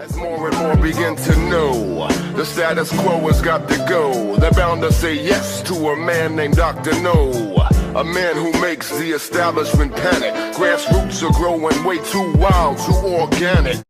As more and more begin to know, the status quo has got to go. They're bound to say yes to a man named Dr. No, a man who makes the establishment panic. Grassroots are growing way too wild, too organic.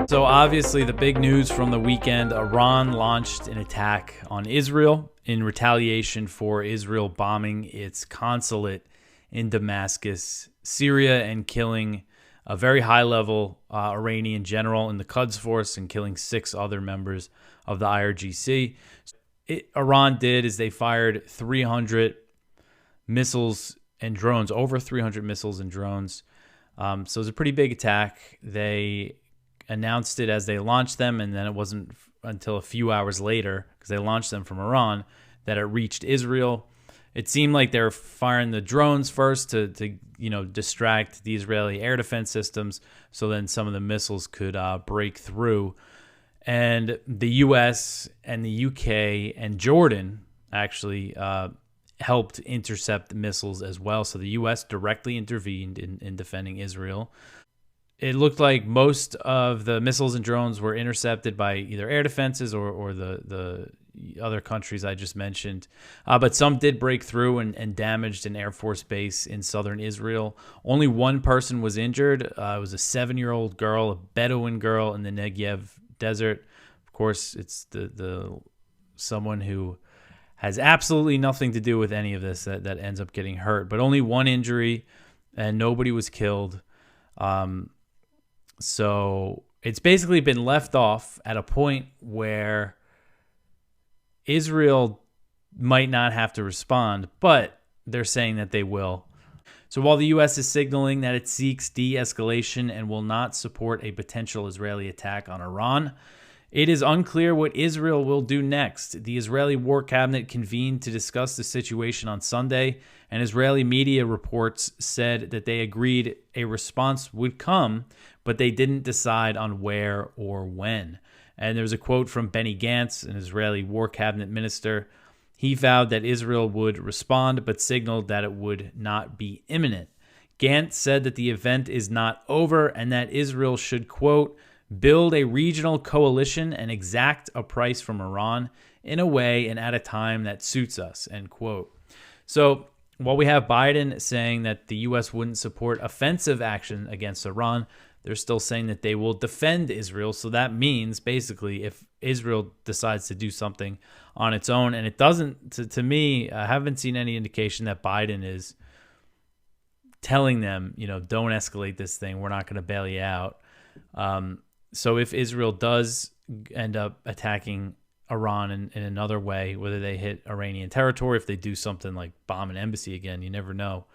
So obviously the big news from the weekend, Iran launched an attack on Israel in retaliation for Israel bombing its consulate in Damascus, Syria, and killing a very high-level Iranian general in the Quds Force and killing 6 other members of the IRGC. Iran did is they fired 300 missiles and drones, over 300 missiles and drones. So it was a pretty big attack. They announced it as they launched them, and then it wasn't until a few hours later, because they launched them from Iran, that it reached Israel. It seemed like they were firing the drones first to distract the Israeli air defense systems, so then some of the missiles could break through. And the U.S. and the U.K. and Jordan actually helped intercept the missiles as well. So the U.S. directly intervened in defending Israel. It looked like most of the missiles and drones were intercepted by either air defenses or the other countries I just mentioned. But some did break through and damaged an Air Force base in southern Israel. Only one person was injured. It was a 7-year-old girl, a Bedouin girl in the Negev desert. Of course, it's the someone who has absolutely nothing to do with any of this that ends up getting hurt. But only one injury, and nobody was killed. So it's basically been left off at a point where Israel might not have to respond, but they're saying that they will. So while the U.S. is signaling that it seeks de-escalation and will not support a potential Israeli attack on Iran, it is unclear what Israel will do next. The Israeli War Cabinet convened to discuss the situation on Sunday, and Israeli media reports said that they agreed a response would come, but they didn't decide on where or when. And there's a quote from Benny Gantz, an Israeli War Cabinet minister. He vowed that Israel would respond, but signaled that it would not be imminent. Gantz said that the event is not over and that Israel should, quote, build a regional coalition and exact a price from Iran in a way and at a time that suits us, end quote. So while we have Biden saying that the U.S. wouldn't support offensive action against Iran, they're still saying that they will defend Israel. So that means basically if Israel decides to do something on its own, and it doesn't, to me, I haven't seen any indication that Biden is telling them, don't escalate this thing. We're not going to bail you out. So if Israel does end up attacking Iran in another way, whether they hit Iranian territory, if they do something like bomb an embassy again, you never know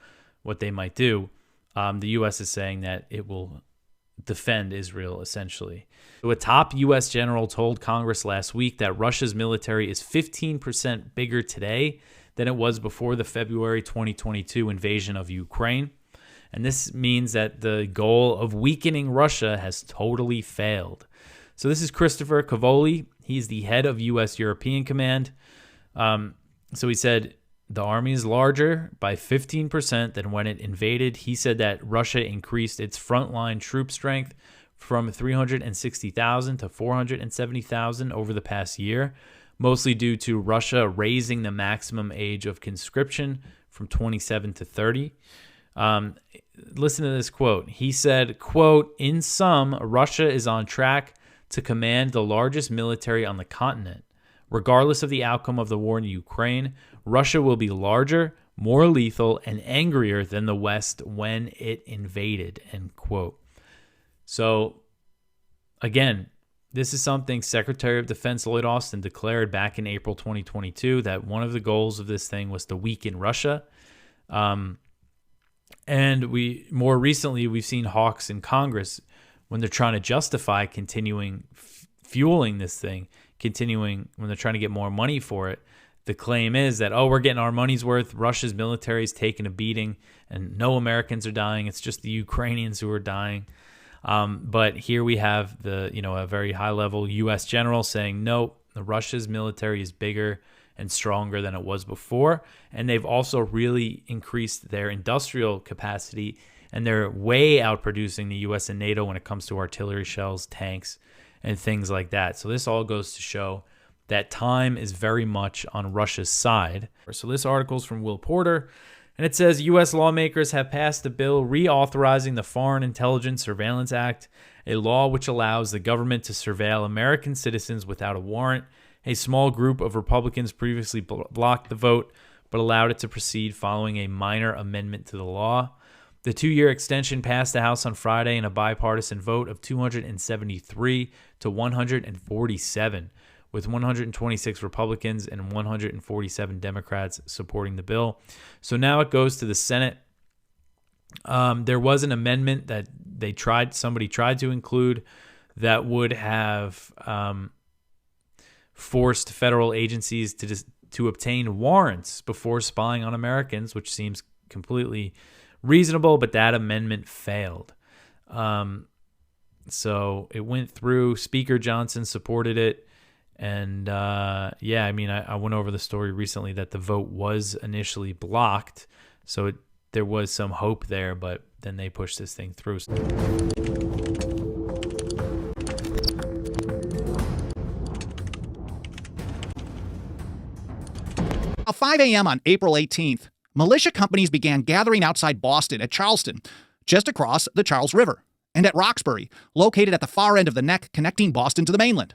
what they might do. The U.S. is saying that it will defend Israel, essentially. So a top U.S. general told Congress last week that Russia's military is 15% bigger today than it was before the February 2022 invasion of Ukraine. And this means that the goal of weakening Russia has totally failed. So this is Christopher Cavoli. He's the head of U.S. European Command. So he said the army is larger by 15% than when it invaded. He said that Russia increased its frontline troop strength from 360,000 to 470,000 over the past year, mostly due to Russia raising the maximum age of conscription from 27 to 30. Listen to this quote. He said, quote, in sum, Russia is on track to command the largest military on the continent. Regardless of the outcome of the war in Ukraine, Russia will be larger, more lethal, and angrier than the West when it invaded, end quote. So, again, this is something Secretary of Defense Lloyd Austin declared back in April 2022, that one of the goals of this thing was to weaken Russia. And more recently, we've seen hawks in Congress when they're trying to justify continuing fueling this thing, when they're trying to get more money for it. The claim is that, we're getting our money's worth. Russia's military is taking a beating and no Americans are dying. It's just the Ukrainians who are dying. But here we have a very high level U.S. general saying, nope, Russia's military is bigger and stronger than it was before, and they've also really increased their industrial capacity, and they're way outproducing the U.S. and NATO when it comes to artillery shells, tanks, and things like that. So this all goes to show that time is very much on Russia's side. So this article is from Will Porter, and it says U.S. lawmakers have passed a bill reauthorizing the Foreign Intelligence Surveillance Act, a law which allows the government to surveil American citizens without a warrant. A small group of Republicans previously blocked the vote, but allowed it to proceed following a minor amendment to the law. The 2-year extension passed the House on Friday in a bipartisan vote of 273 to 147, with 126 Republicans and 147 Democrats supporting the bill. So now it goes to the Senate. There was an amendment that somebody tried to include that would have forced federal agencies to obtain warrants before spying on Americans, which seems completely reasonable, but that amendment failed. So it went through. Speaker Johnson supported it. And I went over the story recently that the vote was initially blocked. So there was some hope there, but then they pushed this thing through. 5 a.m. on April 18th, militia companies began gathering outside Boston at Charleston, just across the Charles River, and at Roxbury, located at the far end of the neck connecting Boston to the mainland.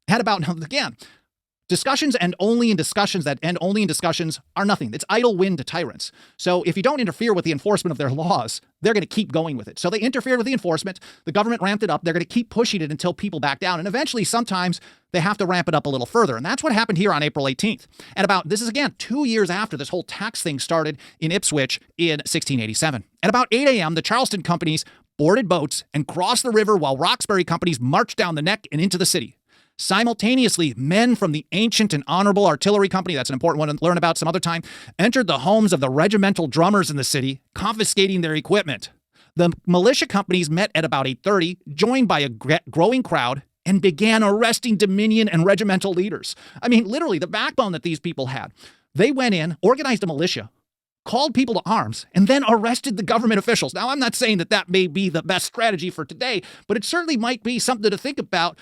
Had about, again, discussions and only in discussions that end only in discussions are nothing. It's idle wind to tyrants. So if you don't interfere with the enforcement of their laws, they're going to keep going with it. So they interfered with the enforcement. The government ramped it up. They're going to keep pushing it until people back down. And eventually, sometimes they have to ramp it up a little further. And that's what happened here on April 18th. And this is again 2 years after this whole tax thing started in Ipswich in 1687. At about 8 a.m., the Charleston companies boarded boats and crossed the river while Roxbury companies marched down the neck and into the city. Simultaneously, men from the ancient and honorable artillery company, that's an important one to learn about some other time, entered the homes of the regimental drummers in the city, confiscating their equipment. The militia companies met at about 8:30, joined by a growing crowd, and began arresting Dominion and regimental leaders. I mean, literally, the backbone that these people had. They went in, organized a militia, called people to arms, and then arrested the government officials. Now, I'm not saying that may be the best strategy for today, but it certainly might be something to think about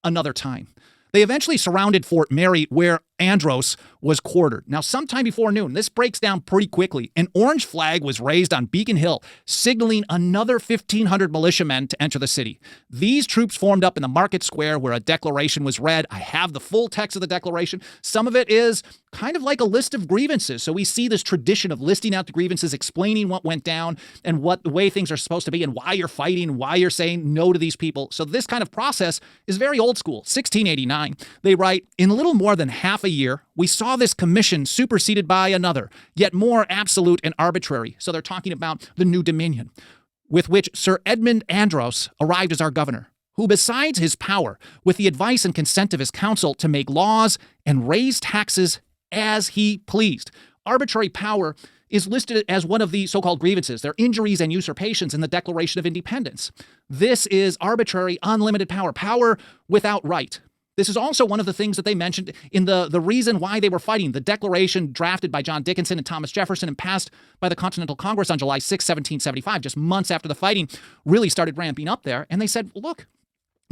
another time. They eventually surrounded Fort Mary, where Andros was quartered. Now, sometime before noon, this breaks down pretty quickly. An orange flag was raised on Beacon Hill, signaling another 1,500 militiamen to enter the city. These troops formed up in the market square where a declaration was read. I have the full text of the declaration. Some of it is kind of like a list of grievances. So we see this tradition of listing out the grievances, explaining what went down and what the way things are supposed to be and why you're fighting, why you're saying no to these people. So this kind of process is very old school. 1689, they write, in a little more than half a year, we saw this commission superseded by another, yet more absolute and arbitrary. So they're talking about the new Dominion, with which Sir Edmund Andros arrived as our governor, who besides his power, with the advice and consent of his council to make laws and raise taxes as he pleased. Arbitrary power is listed as one of the so-called grievances. They're injuries and usurpations in the Declaration of Independence. This is arbitrary, unlimited power, power without right. This is also one of the things that they mentioned in the reason why they were fighting. The declaration drafted by John Dickinson and Thomas Jefferson and passed by the Continental Congress on July 6, 1775, just months after the fighting really started ramping up there. And they said, look,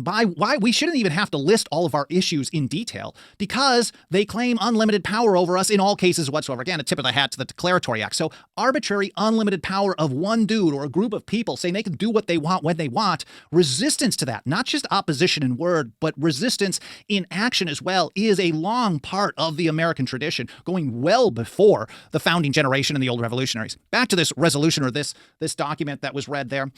why we shouldn't even have to list all of our issues in detail because they claim unlimited power over us in all cases whatsoever. Again, a tip of the hat to the Declaratory Act. So arbitrary, unlimited power of one dude or a group of people saying they can do what they want when they want. Resistance to that, not just opposition in word, but resistance in action as well, is a long part of the American tradition, going well before the founding generation and the old revolutionaries. Back to this resolution or this document that was read there.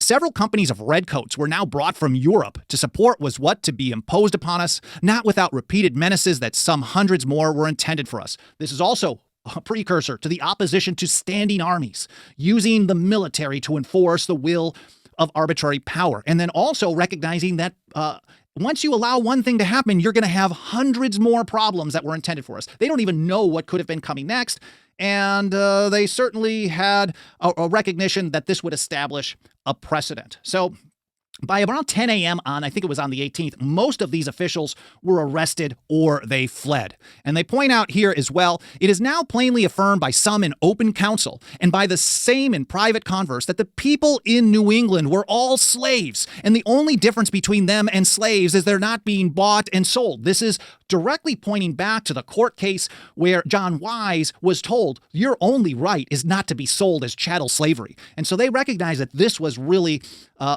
Several companies of redcoats were now brought from Europe to support was what to be imposed upon us, not without repeated menaces that some hundreds more were intended for us. This is also a precursor to the opposition to standing armies, using the military to enforce the will of arbitrary power, and then also recognizing that once you allow one thing to happen, you're going to have hundreds more problems that were intended for us. They don't even know what could have been coming next. And they certainly had a recognition that this would establish a precedent. So By around 10 a.m. on, I think it was on the 18th, most of these officials were arrested or they fled. And they point out here as well, it is now plainly affirmed by some in open council and by the same in private converse that the people in New England were all slaves. And the only difference between them and slaves is they're not being bought and sold. This is directly pointing back to the court case where John Wise was told your only right is not to be sold as chattel slavery. And so they recognize that this was really,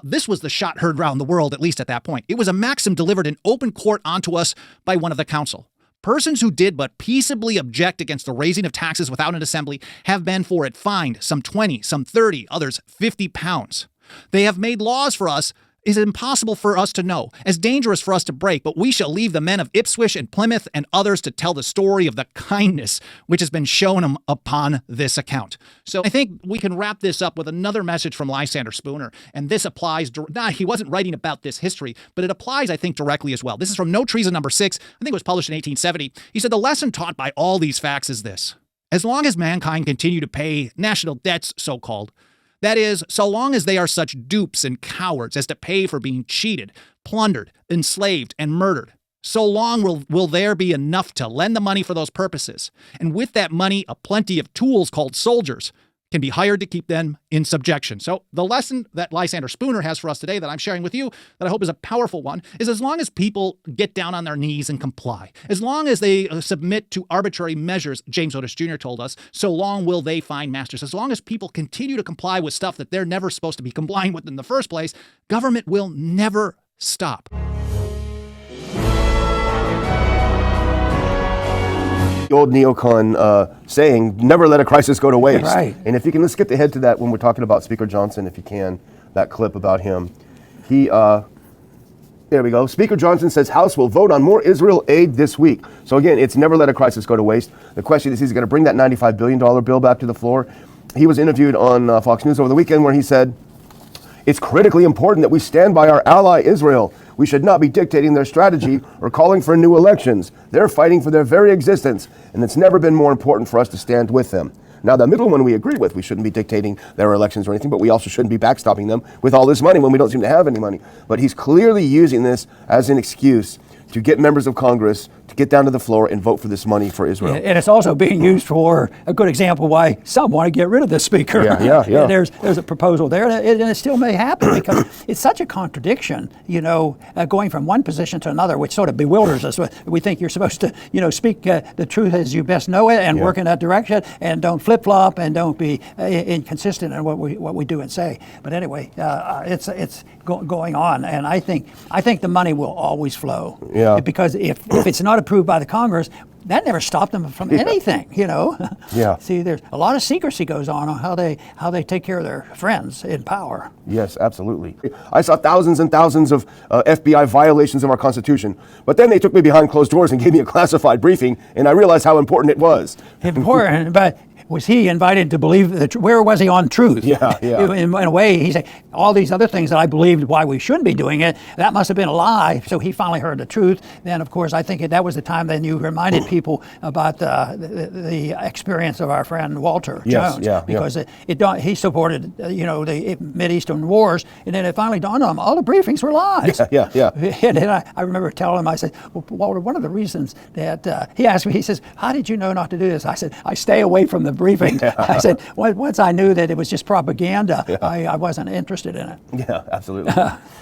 this was the shot heard round the world, at least at that point. It was a maxim delivered in open court onto us by one of the council. Persons who did but peaceably object against the raising of taxes without an assembly have been for it fined, some 20, some 30, others 50 pounds. They have made laws for us is impossible for us to know, as dangerous for us to break, but we shall leave the men of Ipswich and Plymouth and others to tell the story of the kindness which has been shown them upon this account. So I think we can wrap this up with another message from Lysander Spooner, and this applies, he wasn't writing about this history, but it applies, I think, directly as well. This is from No Treason number 6, I think it was published in 1870. He said, the lesson taught by all these facts is this: as long as mankind continue to pay national debts, so-called, that is, so long as they are such dupes and cowards as to pay for being cheated, plundered, enslaved, and murdered, so long will there be enough to lend the money for those purposes. And with that money, a plenty of tools called soldiers can be hired to keep them in subjection. So the lesson that Lysander Spooner has for us today that I'm sharing with you, that I hope is a powerful one, is as long as people get down on their knees and comply, as long as they submit to arbitrary measures, James Otis Jr. told us, so long will they find masters. As long as people continue to comply with stuff that they're never supposed to be complying with in the first place, government will never stop. Old neocon saying, never let a crisis go to waste. Right. And if you can, let's skip ahead to that when we're talking about Speaker Johnson, if you can, that clip about him. There we go. Speaker Johnson says House will vote on more Israel aid this week. So again, it's never let a crisis go to waste. The question is, he's going to bring that $95 billion bill back to the floor. He was interviewed on Fox News over the weekend where he said, it's critically important that we stand by our ally Israel. We should not be dictating their strategy or calling for new elections. They're fighting for their very existence, and it's never been more important for us to stand with them. Now, the middle one we agree with. We shouldn't be dictating their elections or anything, but we also shouldn't be backstopping them with all this money when we don't seem to have any money. But he's clearly using this as an excuse to get members of Congress to get down to the floor and vote for this money for Israel. And it's also being used for a good example why some want to get rid of the speaker. Yeah. There's a proposal there, and it still may happen because it's such a contradiction, going from one position to another, which sort of bewilders us. We think you're supposed to, speak the truth as you best know it and work in that direction, and don't flip-flop and don't be inconsistent in what we do and say. But anyway, it's going on, and I think the money will always flow. Yeah. Because if it's not approved by the Congress, that never stopped them from anything, Yeah. See, there's a lot of secrecy goes on how they take care of their friends in power. Yes, absolutely. I saw thousands and thousands of FBI violations of our Constitution, but then they took me behind closed doors and gave me a classified briefing, and I realized how important it was. Important, but was he invited to believe where was he on truth? Yeah. In a way, he said all these other things that I believed why we shouldn't be doing it, that must have been a lie. So he finally heard the truth. Then, of course, I think that was the time then you reminded people about the experience of our friend Walter Jones, because he supported the Mideastern wars, and then it finally dawned on him all the briefings were lies. Yeah. And then I remember telling him, I said, well, Walter, one of the reasons that he asked me, he says, how did you know not to do this? I said, I stay away from the briefing. I said, once I knew that it was just propaganda, I wasn't interested in it. Yeah, absolutely.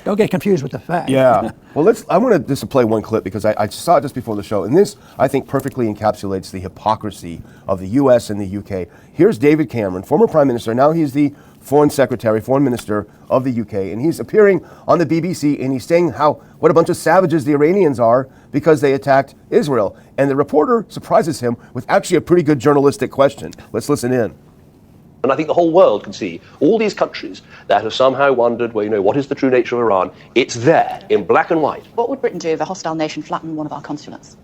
Don't get confused with the fact. Yeah. Well, I want to just play one clip because I saw it just before the show, and this, I think, perfectly encapsulates the hypocrisy of the U.S. and the U.K. Here's David Cameron, former Prime Minister. Now he's the Foreign Minister of the UK, and he's appearing on the BBC, and he's saying what a bunch of savages the Iranians are because they attacked Israel. And the reporter surprises him with actually a pretty good journalistic question. Let's listen in. And I think the whole world can see all these countries that have somehow wondered, well, what is the true nature of Iran? It's there in black and white. What would Britain do if a hostile nation flattened one of our consulates?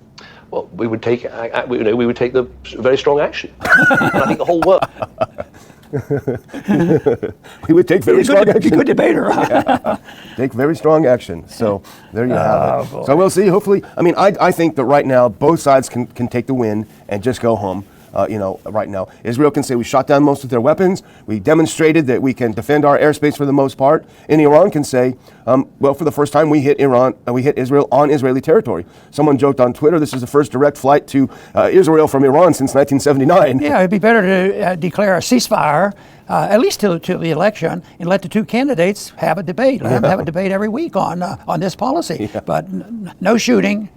Well, we would take the very strong action. And I think the whole world. We would take very strong action. Good debater. Take very strong action. So there you have it. Boy. So we'll see. Hopefully, I think that right now both sides can take the win and just go home. right now. Israel can say we shot down most of their weapons. We demonstrated that we can defend our airspace for the most part. And Iran can say, well, for the first time, we hit Israel on Israeli territory. Someone joked on Twitter, this is the first direct flight to Israel from Iran since 1979. Yeah, it'd be better to declare a ceasefire, at least till the election, and let the two candidates have a debate. Let them have a debate every week on this policy. Yeah. But no shooting,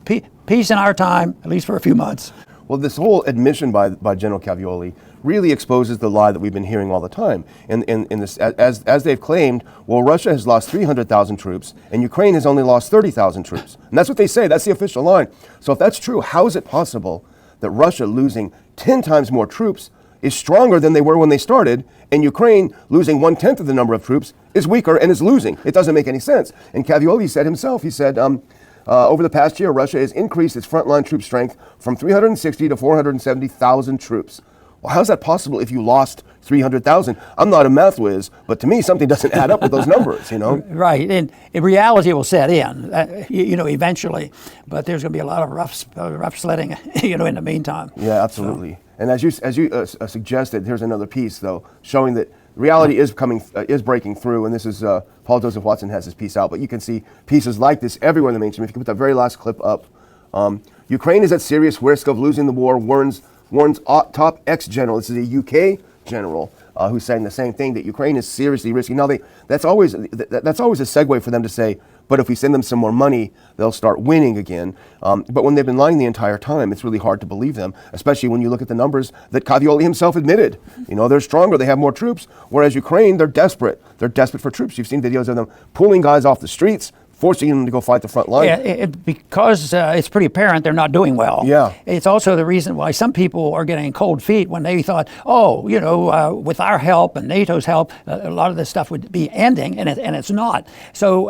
peace in our time, at least for a few months. Well, this whole admission by General Caviola really exposes the lie that we've been hearing all the time. In this, as they've claimed, well, Russia has lost 300,000 troops and Ukraine has only lost 30,000 troops. And that's what they say. That's the official line. So if that's true, how is it possible that Russia losing 10 times more troops is stronger than they were when they started, and Ukraine losing 1/10 of the number of troops is weaker and is losing? It doesn't make any sense. And Caviola said himself, he said, over the past year, Russia has increased its frontline troop strength from 360 to 470,000 troops. Well, how's that possible if you lost 300,000? I'm not a math whiz, but to me, something doesn't add up with those numbers, Right, and reality will set in, eventually. But there's going to be a lot of rough sledding, in the meantime. Yeah, absolutely. So. And as you suggested, here's another piece, though, showing that reality is breaking through. And this is Paul Joseph Watson has this piece out, but you can see pieces like this everywhere in the mainstream. If you can put that very last clip up, Ukraine is at serious risk of losing the war. Warns top ex-general. This is a UK general who's saying the same thing, that Ukraine is seriously risky. Now that's always a segue for them to say, but if we send them some more money, they'll start winning again. But when they've been lying the entire time, it's really hard to believe them, especially when you look at the numbers that Caviola himself admitted. They're stronger, they have more troops, whereas Ukraine, they're desperate. They're desperate for troops. You've seen videos of them pulling guys off the streets, forcing them to go fight the front line. Yeah, because it's pretty apparent they're not doing well. Yeah. It's also the reason why some people are getting cold feet when they thought, with our help and NATO's help, a lot of this stuff would be ending, and it's not. So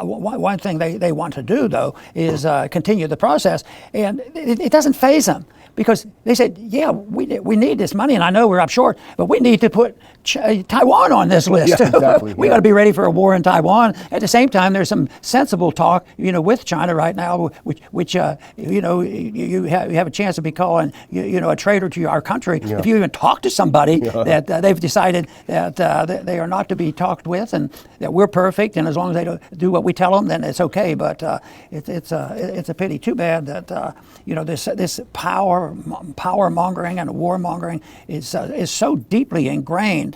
one thing they want to do, though, is continue the process, and it doesn't faze them. Because they said, yeah, we need this money, and I know we're up short, but we need to put Taiwan on this list. Yeah, exactly. We got to be ready for a war in Taiwan. At the same time, there's some sensible talk, with China right now, which you have a chance to be calling, a traitor to our country. Yeah. If you even talk to somebody that they've decided that they are not to be talked with, and that we're perfect, and as long as they don't do what we tell them, then it's okay. But it's a pity. Too bad that this power mongering and war mongering is so deeply ingrained.